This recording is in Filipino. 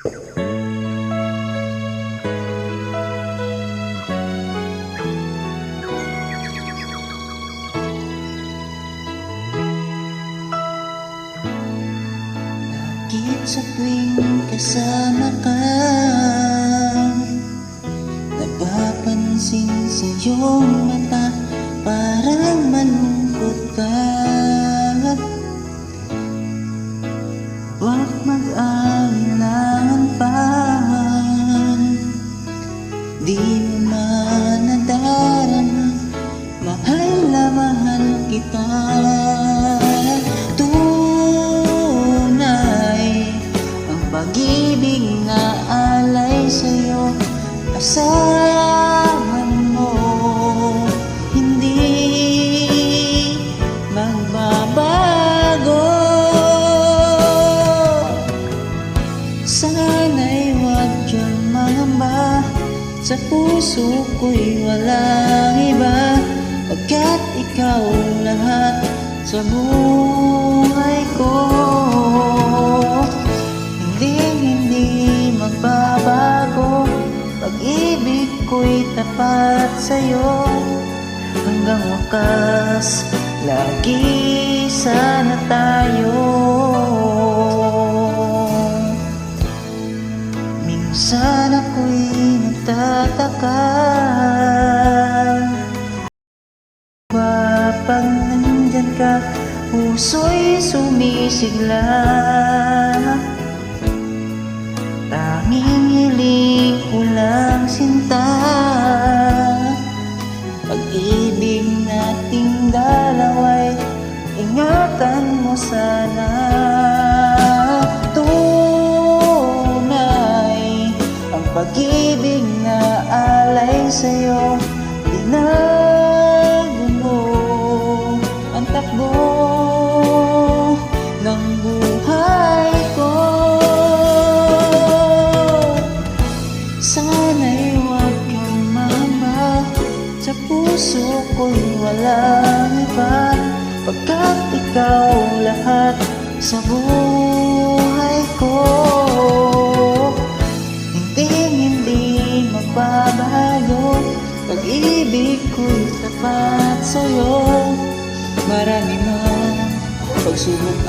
Bakit sa tuwing kasama ka, napapansin sa iyong mata, parang malungkot ka? Huwag mag-alinlangan pa, di mo manadarama, mahal na mahal kita. Pag-ibig na alay sa'yo, asahan mo, hindi magbabago. Sana'y huwag kang mangamba, sa puso ko'y walang iba, pagkat ikaw lahat sa buhay ko. Hindi magbabago, pag-ibig ko'y tapat sa'yo, hanggang wakas, lagi sana tayo. Minsan ako'y nagtataka, pag nandyan ka, puso'y sumisigla. Tanging hiling ko lang sinta, pag-ibig nating dalawa'y ingatan mo sana. Tunay ang pag-ibig na alay sa'yo, binago mo ang takbo ng buhay ko. Sana'y huwag kang mangamba, sa puso ko'y walang iba, pagkat ikaw lahat sa buhay ko. Hindi magbabago, pag-ibig ko'y tapat sa'yo, marami mang pagsubok